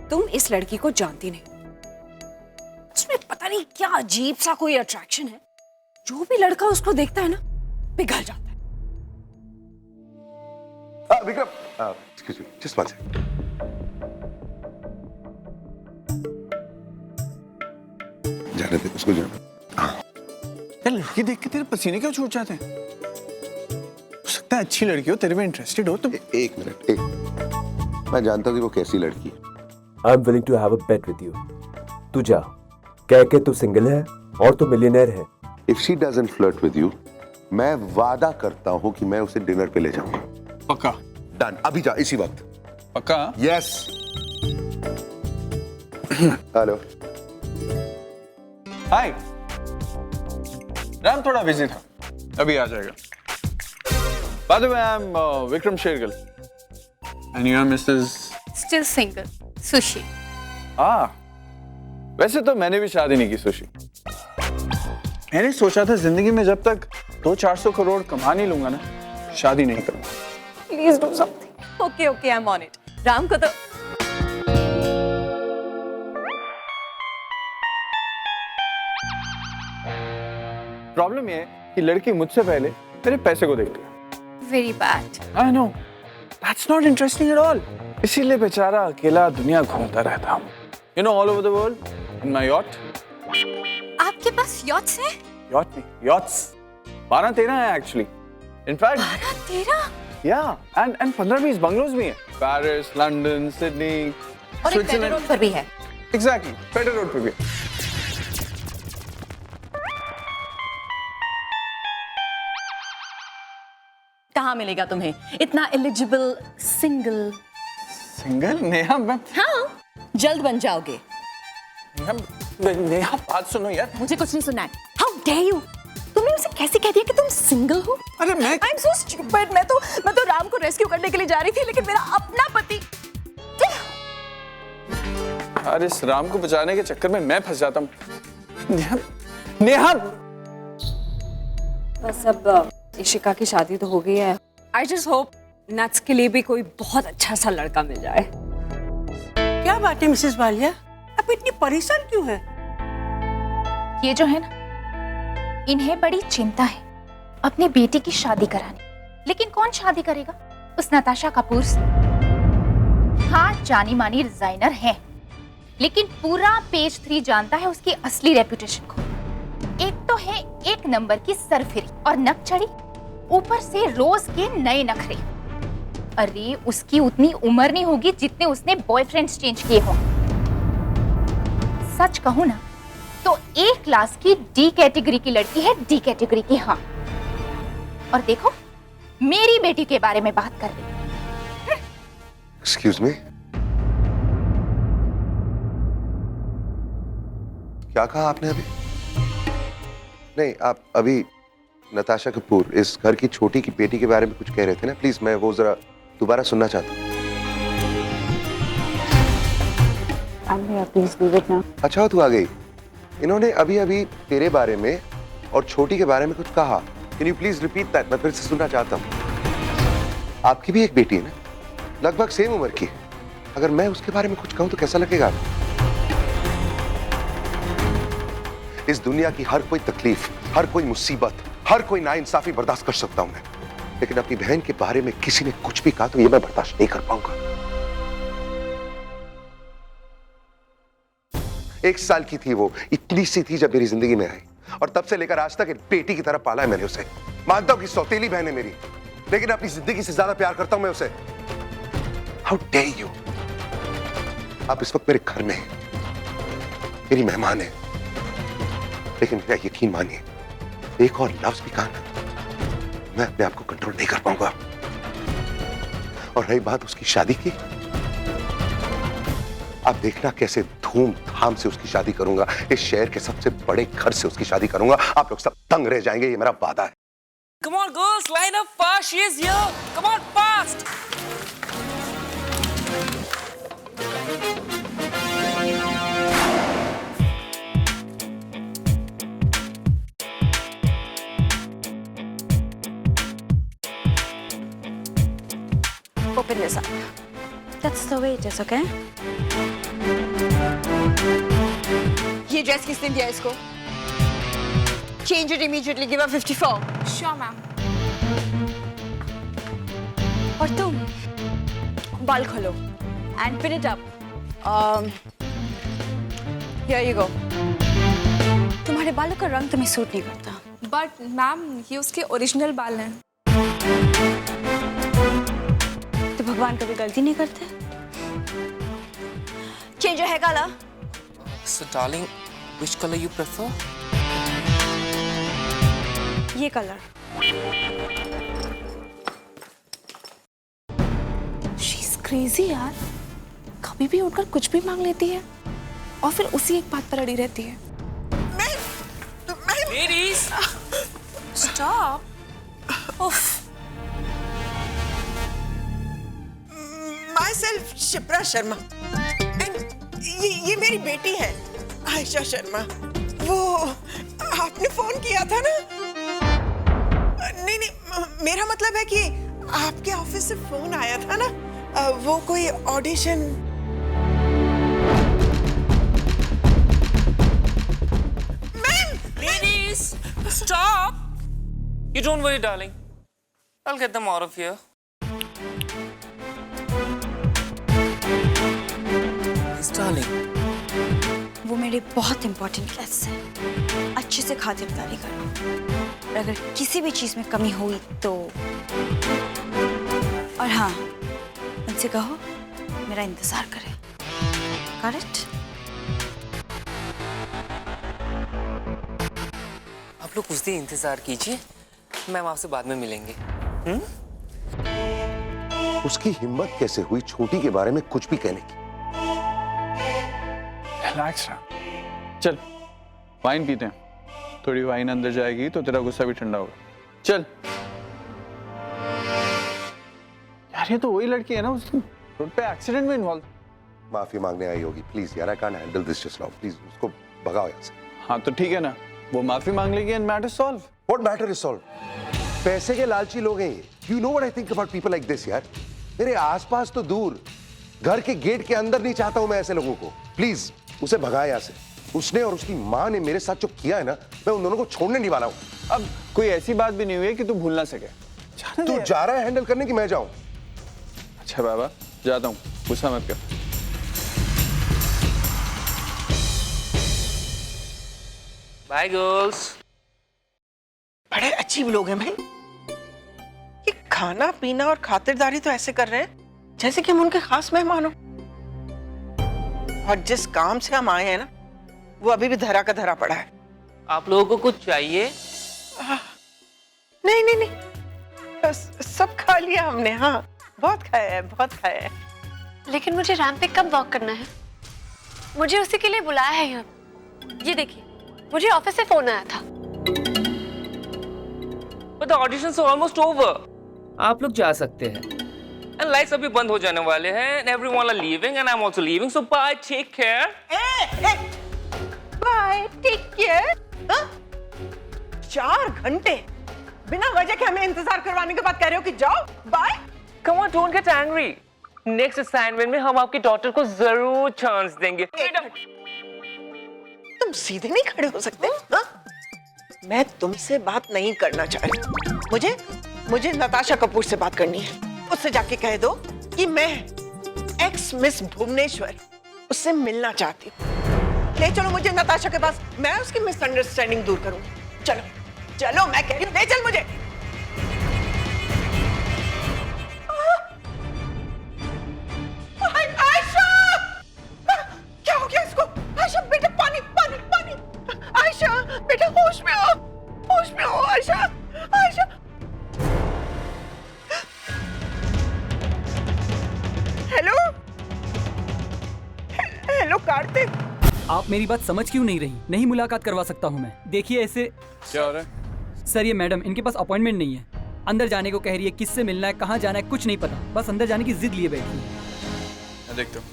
तुम इस लड़की को जानती नहीं, उसमें पता नहीं क्या अजीब सा कोई अट्रैक्शन है। जो भी लड़का उसको देखता है ना, पिघल जाता है। Vikram, excuse me, just one second. जाने दे उसको, जाने। यार लड़की देख के तेरे पसीने क्यों छूट जाते हैं? हो सकता है अच्छी लड़की हो, तेरे में इंटरेस्टेड हो। तुम एक मिनट, मैं जानता हूँ कि वो कैसी लड़की है। I am willing to have a bet with you. तू जा, कह के तू सिंगल है और तू मिलियनेयर है। If she doesn't flirt with you, मैं वादा करता हूँ कि मैं उसे डिनर पे ले जाऊंगा। पक्का? डन, अभी जा, इसी वक्त। पक्का? यस। हेलो। हाय। राम थोड़ा बिजी था, अभी आ जाएगा। By the way, I'm Vikram Shergill, and you are Mrs. Still single, sushi. वैसे तो मैंने भी शादी नहीं की सुशी। मैंने सोचा था जिंदगी में जब तक 200-400 करोड़ कमा नहीं लूंगा ना, शादी नहीं करूंगा। Please do something. Okay, okay, I'm on it. Ram को तो प्रॉब्लम ये है कि लड़की मुझसे पहले मेरे पैसे को देखती है। Very bad. I know. That's not interesting at all. इसीलिए बेचारा अकेला दुनिया घूमता रहता हूँ। You know, all over the world, in my yacht. आपके पास yachts है? Yacht नहीं, yachts. 12-13 है actually. In fact. 12-13? Yeah, and 15-20 bungalows भी हैं। Paris, London, Sydney, और एक पेडर रोड पर भी है। Exactly, पेडर रोड पर भी है। कहाँ मिलेगा तुम्हें इतना एलिजिबल सिंगल? सिंगल? नेहा मैं। हाँ, जल्द बन जाओगे। नेहा बात सुनो यार। मुझे कुछ नहीं सुनना है। How dare you? तुमने उसे कैसे कह दिया कि तुम सिंगल हो? अरे मैं I'm so stupid. मैं तो राम को रेस्क्यू करने के लिए जा रही थी, लेकिन मेरा अपना पति। अरे इस राम को बचाने के चक्कर में मैं फंस जाता हूँ। नेहा। बस अब इशिका की शादी तो हो गई है। I just hope नट्स के लिए भी कोई बहुत अच्छा सा लड़का मिल जाए। क्या बात है मिसेस बालिया, आप इतनी परेशान क्यों हैं? ये जो है ना, इन्हें बड़ी चिंता है अपने बेटे की शादी कराने। लेकिन कौन शादी करेगा? उस नताशा कपूर से। हाँ, जानी मानी डिजाइनर है, लेकिन पूरा पेज 3 जानता है उसकी असली रेपुटेशन को। एक तो है 1 नंबर की सरफिरी और नकचड़ी, ऊपर से रोज के नए नखरे। अरे उसकी उतनी उम्र नहीं होगी जितने उसने बॉयफ्रेंड्स चेंज किए हो। सच कहूं ना तो A क्लास की D कैटेगरी की लड़की है, D कैटेगरी की। हाँ, और देखो मेरी बेटी के बारे में बात कर रही। एक्सक्यूज मी, क्या कहा आपने अभी? नहीं, आप अभी नताशा कपूर, इस घर की छोटी की बेटी के बारे में कुछ कह रहे थे ना? प्लीज मैं वो जरा दोबारा सुनना चाहता हूँ। Please leave it now. अच्छा, तू आ गई। इन्होंने अभी अभी तेरे बारे में और छोटी के बारे में कुछ कहा। Can you please repeat that? मैं फिर से सुनना चाहता हूँ। आपकी भी एक बेटी है ना, लगभग सेम उम्र की। अगर मैं उसके बारे में कुछ कहूँ तो कैसा लगेगा? इस दुनिया की हर कोई तकलीफ, हर कोई मुसीबत, हर कोई नाइंसाफी बर्दाश्त कर सकता हूं मैं, लेकिन अपनी बहन के बारे में किसी ने कुछ भी कहा तो ये मैं बर्दाश्त नहीं कर पाऊंगा। 1 साल की थी वो, इतनी सी थी जब मेरी जिंदगी में आई, और तब से लेकर आज तक एक बेटी की तरह पाला है मैंने उसे। मानता हूं कि सौतेली बहन है मेरी, लेकिन अपनी जिंदगी से ज्यादा प्यार करता हूं मैं उसे। How dare you! आप इस वक्त मेरे घर में हैं, मेरी मेहमान है, लेकिन मेरा यकीन मानिए, एक और लफ्ज भी कहा ना, मैं अपने आप को कंट्रोल नहीं कर पाऊंगा। और रही बात उसकी शादी की, आप देखना कैसे धूमधाम से उसकी शादी करूंगा, इस शहर के सबसे बड़े घर से उसकी शादी करूंगा। आप लोग सब दंग रह जाएंगे, ये मेरा वादा है। Come on, girls, line up fast. She is here. Come on, fast. Open this up. That's the way it is, okay? ये ड्रेस किसने दिया इसको? Change it immediately. Give her 54. Sure, ma'am. और तुम बाल खोलो and pin it up. Here you go. तुम्हारे बालों का रंग तुम्हें सूट नहीं करता। But मैम ये उसके ओरिजिनल बाल हैं। तो भगवान कभी गलती नहीं करते? Change your hair color. So, darling, which color you prefer? ये कलर। She's crazy यार। कभी भी उठकर कुछ भी मांग लेती है और फिर उसी एक बात पर अड़ी रहती है। Ladies, Stop. Uff. Myself Shipra Sharma. ये मेरी बेटी है आयशा शर्मा। वो आपने फोन किया था ना? नहीं, मेरा मतलब है कि आपके ऑफिस से फोन आया था ना, वो कोई audition. ladies, stop. You don't worry, darling. I'll get them out of here. Yes, darling. वो मेरे बहुत इंपॉर्टेंट गेस्ट हैं। अच्छे से खातिरदारी करो और अगर किसी भी चीज में कमी हुई तो, और हाँ, उनसे कहो मेरा इंतजार करें। Got it? आप लोग कुछ देर इंतजार कीजिए, मैम आपसे बाद में मिलेंगे। उसकी हिम्मत कैसे हुई छोटी के बारे में कुछ भी कहने की? रिलैक्स रहा। चल वाइन पीते हैं, थोड़ी वाइन अंदर जाएगी तो तेरा गुस्सा भी ठंडा होगा। चल यार, ये तो वही लड़की है ना उस रोड पे एक्सीडेंट में इन्वॉल्व। माफी मांगने आई होगी। प्लीज यार, I can't handle this just now. Please उसको भगाओ यहाँ से। हाँ तो ठीक है ना, वो माफी मांग लेगी and matter solve. What matter is solve? पैसे के लालची लोग हैं ये। You know what I think about people like this यार। मेरे आसपास तो दूर, घर के गेट के अंदर नहीं चाहता हूं मैं ऐसे लोगों को। प्लीज उसे भगा यहाँ से। उसने और उसकी माँ ने मेरे साथ जो किया है ना, मैं उन दोनों को छोड़ने नहीं वाला हूं। अब कोई ऐसी बात भी नहीं हुई है कि तू भूल ना सके। तू जा रहा है हैंडल करने की मैं जाऊं? अच्छा बाबा, जाता हूँ, गुस्सा मत कर। Bye girls. बड़े अजीब लोग हैं भाई। ये खाना पीना और खातिरदारी तो ऐसे कर रहे हैं जैसे कि हम उनके खास मेहमान हो। और जिस काम से हम आए हैं ना, वो अभी भी धरा का धरा पड़ा है। आप लोगों को कुछ चाहिए? नहीं, बस सब खा लिया हमने। हाँ, बहुत खाया है, बहुत खाया है। लेकिन मुझे रैंप पे कब वॉक करना है? मुझे उसी के लिए बुलाया है यहाँ। ये देखिए, मुझे ऑफिस से फोन आया था। But the auditions are almost over. आप लोग जा सकते हैं। And lights अभी बंद हो जाने वाले हैं. And everyone are leaving and I'm also leaving. So bye, take care. Bye, take care. 4 घंटे बिना वजह के हमें इंतजार करवाने के बाद कह रहे हो कि जाओ bye. Come on, don't get angry. Next assignment में हम आपकी डॉटर को जरूर चांस देंगे। तुम सीधे नहीं खड़े हो सकते? हा? मैं तुमसे बात नहीं करना चाह रही। मुझे नताशा कपूर से बात करनी है। उससे जाके कह दो कि मैं एक्स मिस भुवनेश्वर उससे मिलना चाहती हूँ। ले चलो मुझे नताशा के पास, मैं उसकी मिसअंडरस्टैंडिंग दूर करूंगी। चलो मैं कह रही हूँ, ले चल मुझे। आयशा! क्या हो गया इसको? आयशा बेटा, पानी पानी पानी। आयशा बेटा, होश में आओ, होश में आओ आयशा। आयशा हेलो कार्तिक। आप मेरी बात समझ क्यों नहीं रही? नहीं मुलाकात करवा सकता हूँ मैं। देखिए ऐसे। क्या हो रहा है? सर ये मैडम, इनके पास अपॉइंटमेंट नहीं है। अंदर जाने को कह रही है, किससे मिलना है, कहाँ जाना है, कुछ नहीं पता। बस अंदर जाने की जिद लिए बैठी है। मैं देखता हूँ।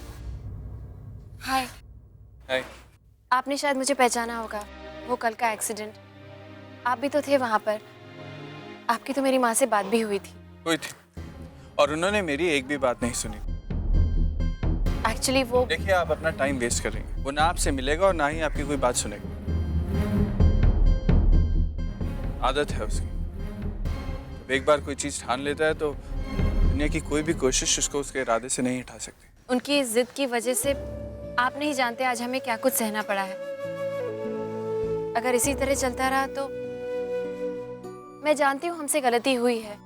हाय। हाय। आपने शायद मुझे पहचाना होगा, वो कल का एक्सीडेंट। आप भी तो थे वहाँ पर। आपकी तो मेरी माँ से बात भी हुई थी। हुई थी, और उन्होंने मेरी एक भी बात नहीं सुनी। एक्चुअली वो, देखिए आप अपना टाइम वेस्ट कर रही हैं। वो ना आपसे मिलेगा और ना ही आपकी कोई बात सुनेगा। आदत है उसकी। जब एक बार कोई चीज ठान लेता है तो दुनिया की कोई भी कोशिश उसको उसके इरादे से नहीं हटा सकती। उनकी इस जिद की वजह से आप नहीं जानते आज हमें क्या कुछ सहना पड़ा है। अगर इसी तरह चलता रहा तो मैं जानती हूँ हमसे गलती हुई है।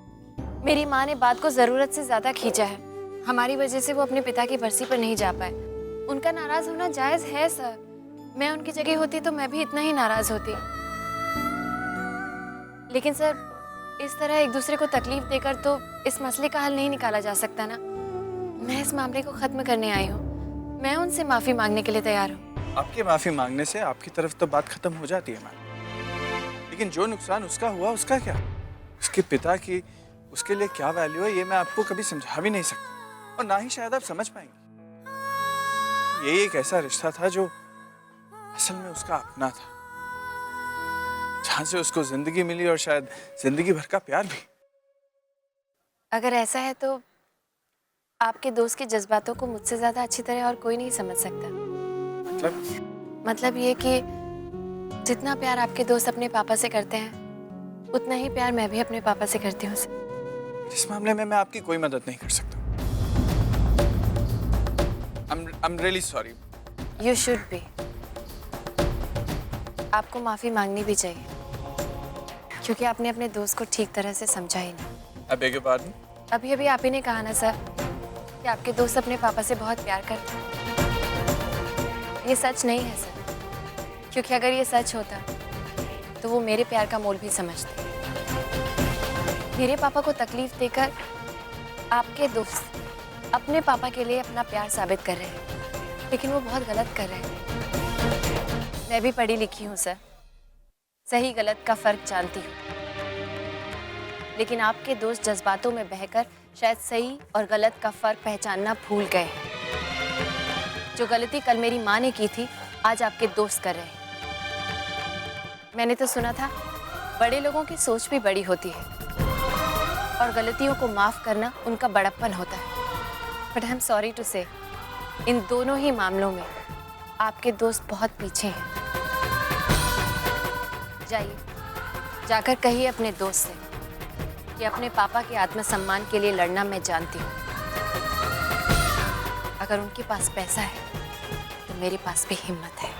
मेरी माँ ने बात को जरूरत से ज्यादा खींचा है। हमारी वजह से वो अपने पिता की बरसी पर नहीं जा पाए। उनका नाराज होना जायज है सर। मैं उनकी जगह होती तो मैं भी इतना ही नाराज होती। लेकिन सर, इस तरह एक दूसरे को तकलीफ देकर तो इस मसले का हल नहीं निकाला जा सकता ना। मैं इस मामले को खत्म करने आई हूँ। मैं उनसे माफी मांगने के लिए तैयार हूँ। आपके माफी मांगने से आपकी तरफ तो बात खत्म हो जाती है मैम, लेकिन जो नुकसान उसका हुआ उसका क्या? उसके पिता की उसके लिए क्या वैल्यू है ये मैं आपको कभी समझा भी नहीं सकता, और ना ही शायद आप समझ पाएंगे। ये एक ऐसा रिश्ता था जो असल में उसका अपना था, जहां से उसको जिंदगी मिली और शायद जिंदगी भर का प्यार भी। अगर ऐसा है तो आपके दोस्त के जज्बातों को मुझसे ज्यादा अच्छी तरह और कोई नहीं समझ सकता। मतलब ये कि जितना प्यार आपके दोस्त अपने पापा से करते हैं उतना ही प्यार मैं भी अपने पापा से करती हूँ। इस मामले में मैं आपकी कोई मदद नहीं कर सकता। I'm really sorry. You should be. आपको माफी मांगनी भी चाहिए, क्योंकि आपने अपने दोस्त को ठीक तरह से समझा ही नहीं। I beg your pardon? अभी अभी आप ही ने कहा ना सर कि आपके दोस्त अपने पापा से बहुत प्यार करते हैं। ये सच नहीं है सर, क्योंकि अगर ये सच होता तो वो मेरे प्यार का मोल भी समझते। मेरे पापा को तकलीफ देकर आपके दोस्त अपने पापा के लिए अपना प्यार साबित कर रहे हैं, लेकिन वो बहुत गलत कर रहे हैं। मैं भी पढ़ी लिखी हूँ सर, सही गलत का फर्क जानती हूँ, लेकिन आपके दोस्त जज्बातों में बहकर शायद सही और गलत का फर्क पहचानना भूल गए हैं। जो गलती कल मेरी माँ ने की थी आज आपके दोस्त कर रहे हैं। मैंने तो सुना था बड़े लोगों की सोच भी बड़ी होती है और गलतियों को माफ करना उनका बड़प्पन होता है। But I am sorry to say, इन दोनों ही मामलों में आपके दोस्त बहुत पीछे हैं। जाइए, जाकर कहिए अपने दोस्त से कि अपने पापा के आत्मसम्मान के लिए लड़ना मैं जानती हूँ। अगर उनके पास पैसा है तो मेरे पास भी हिम्मत है।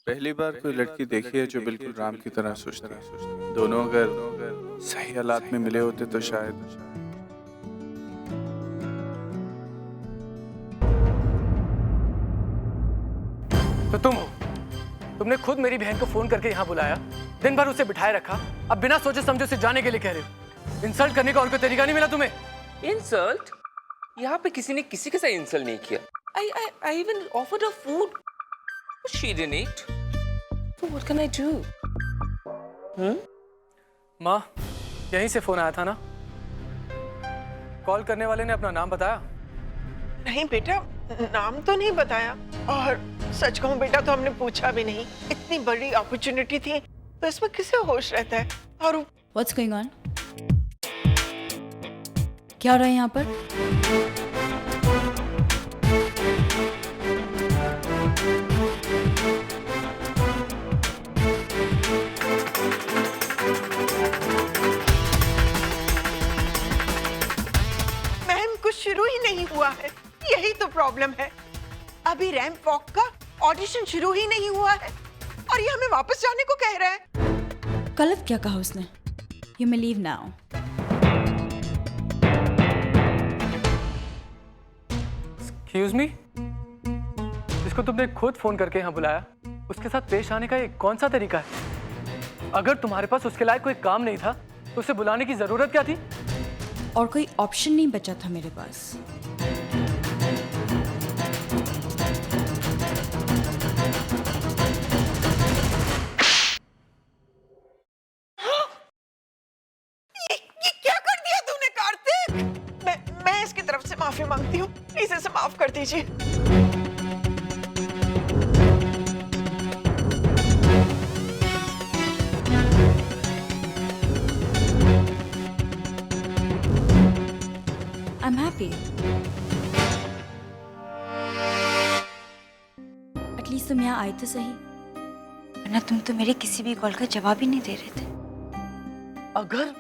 पहली बार कोई लड़की देखी है जो बिल्कुल राम की तरह सोचती है। दोनों अगर सही हालात में मिले होते तो शायद। तो तुम हो, तुमने खुद मेरी बहन को फोन करके यहाँ बुलाया, दिन भर उसे बिठाए रखा, अब बिना सोचे समझे उसे जाने के लिए कह रहे हो। इंसल्ट करने का और कोई तरीका नहीं मिला तुम्हें? इंसल्ट? यहाँ पे किसी ने किसी के साथ इंसल्ट नहीं किया। I even offered her food. She didn't eat. So what can I do? माँ, यहीं से फोन आया था ना? कॉल करने वाले ने अपना नाम बताया? नहीं बेटा, नाम तो नहीं बताया, और सच कहूं बेटा तो हमने पूछा भी नहीं। इतनी बड़ी अपॉर्चुनिटी थी तो इसमें किसे होश रहता है। और What's going on? क्या हो रहा है यहाँ पर? मैम, कुछ शुरू ही नहीं हुआ है, यही तो प्रॉब्लम है। अभी रैंप वॉक का ऑडिशन शुरू ही नहीं हुआ है और ये हमें वापस जाने को कह रहा है। गलत क्या कहा उसने? You may leave now. Excuse me? जिसको तुमने खुद फोन करके यहाँ बुलाया, उसके साथ पेश आने का ये कौन सा तरीका है? अगर तुम्हारे पास उसके लायक कोई काम नहीं था तो उसे बुलाने की जरूरत क्या थी? और कोई ऑप्शन नहीं बचा था मेरे पास। ये क्या कर दिया तूने कार्तिक? मैं इसकी तरफ से माफी मांगती हूँ, प्लीज इसे माफ कर दीजिए। I'm happy. एटलीस्ट तुम यहाँ आए तो सही, वरना तुम तो मेरे किसी भी कॉल का जवाब ही नहीं दे रहे थे। अगर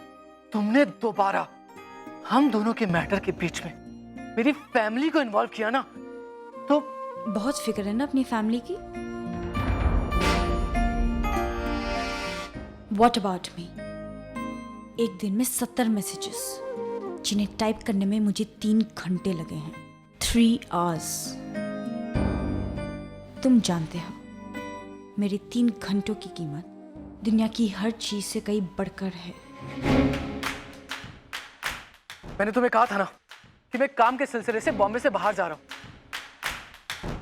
तुमने दोबारा हम दोनों के मैटर के बीच में मेरी फैमिली को इन्वॉल्व किया ना तो बहुत फिक्र है ना अपनी फैमिली की। What about me? एक दिन में 70 मैसेजेस, जिन्हें टाइप करने में मुझे 3 घंटे लगे हैं। 3 hours। तुम जानते हो मेरे 3 घंटों की कीमत दुनिया की हर चीज से कहीं बढ़कर है। मैंने तुम्हें कहा था ना कि मैं काम के सिलसिले से बॉम्बे से बाहर जा रहा हूँ।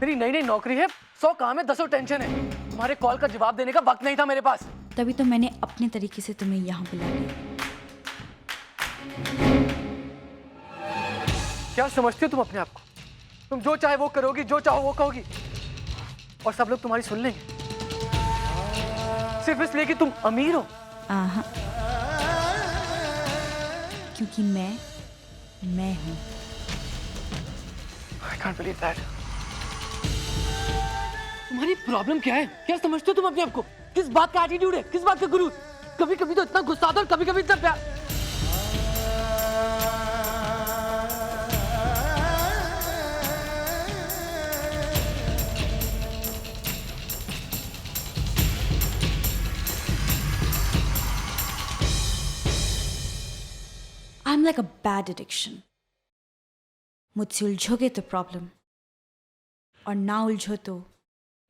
मेरी नई नई नौकरी है, 100 काम है, 10 टेंशन है। तुम्हारे कॉल का जवाब देने का वक्त नहीं था मेरे पास। तभी तो मैंने अपने तरीके से तुम्हें यहाँ बुला लिया। क्या समझती हो तुम अपने आप को? तुम जो चाहे वो करोगी, जो चाहो वो कहोगी, और सब लोग तुम्हारी सुन लेंगे सिर्फ इसलिए कि तुम अमीर हो। आहा, क्योंकि मैं हूँ। I can't believe that। तुम्हारी प्रॉब्लम क्या है? क्या समझते हो तुम अपने आप को? किस बात का एटीट्यूड है? किस बात का गुरूर? कभी कभी तो इतना गुस्सा आता और कभी कभी इतना प्यार। I'm like a bad addiction। मुझसे उलझोगे तो प्रॉब्लम, और ना उलझो तो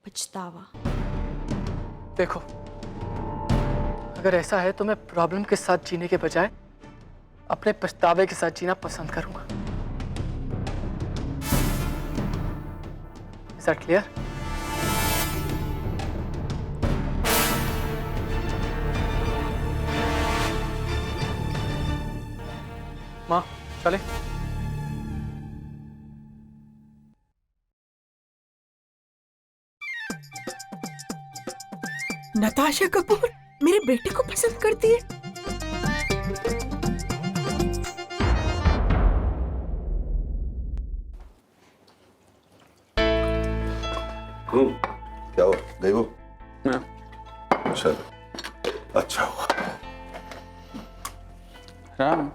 पछतावा। देखो, अगर ऐसा है तो मैं प्रॉब्लम के साथ जीने के बजाय अपने पछतावे के साथ जीना पसंद करूंगा। Is that clear? माँ, चले। नताशा कपूर मेरे बेटे को पसंद करती है। क्या हुआ? गई वो? चल, अच्छा हुआ। राम,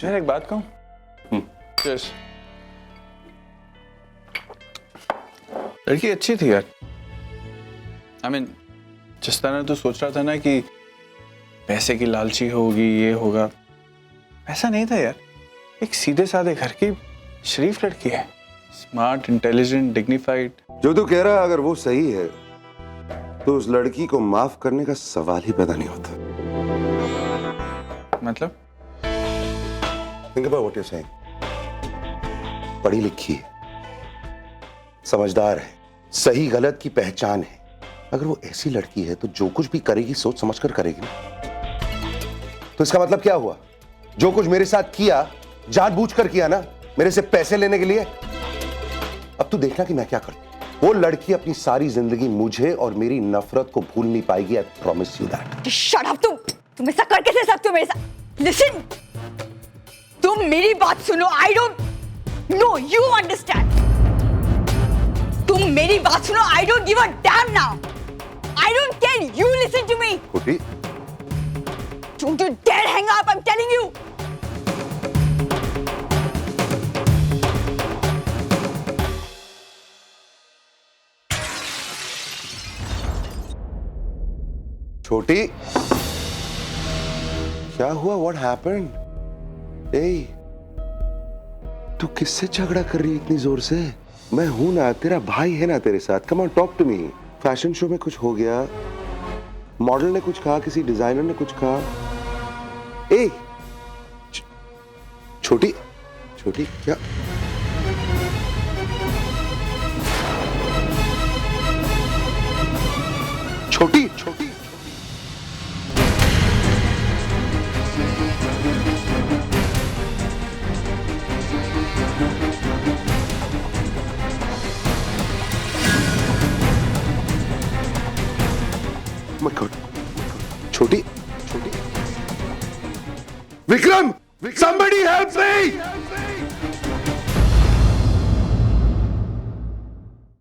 यार एक बात कहूं? Cheers। लड़की अच्छी थी यार। I mean, जिस तरह तो सोच रहा था ना कि पैसे की लालची होगी, ये होगा, ऐसा नहीं था यार। एक सीधे साधे घर की शरीफ लड़की है, स्मार्ट, इंटेलिजेंट, डिग्निफाइड। जो तू कह रहा है अगर वो सही है तो उस लड़की को माफ करने का सवाल ही पैदा नहीं होता। मतलब? Think about what you're saying। पढ़ी लिखी है, समझदार है, सही गलत की पहचान है। अगर वो ऐसी लड़की है तो जो कुछ भी करेगी सोच समझकर करेगी ना। तो इसका मतलब क्या हुआ? जो कुछ मेरे साथ किया जानबूझकर किया ना, मेरे से पैसे लेने के लिए। अब तू देखना कि मैं क्या करता हूं। वो लड़की अपनी सारी जिंदगी मुझे और मेरी नफरत को भूल नहीं पाएगी। I promise you that. Shut up. तुम ऐसा कर कैसे सकते हो मेरे साथ? लिसन, तुम मेरी बात सुनो। I don't know you understand. तुम मेरी बात सुनो। I don't give a damn now. I don't care. You listen to me. कुटी, don't you dare hang up. I am telling you. छोटी, क्या हुआ? What happened? ए, तू किससे झगड़ा कर रही है इतनी जोर से? मैं हूं ना, तेरा भाई है ना तेरे साथ। Come on, talk to me. Fashion show में कुछ हो गया? मॉडल ने कुछ कहा, किसी डिजाइनर ने कुछ कहा। ए छोटी छोटी क्या? छोटी छोटी छोटी छोटी विक्रम, somebody help me!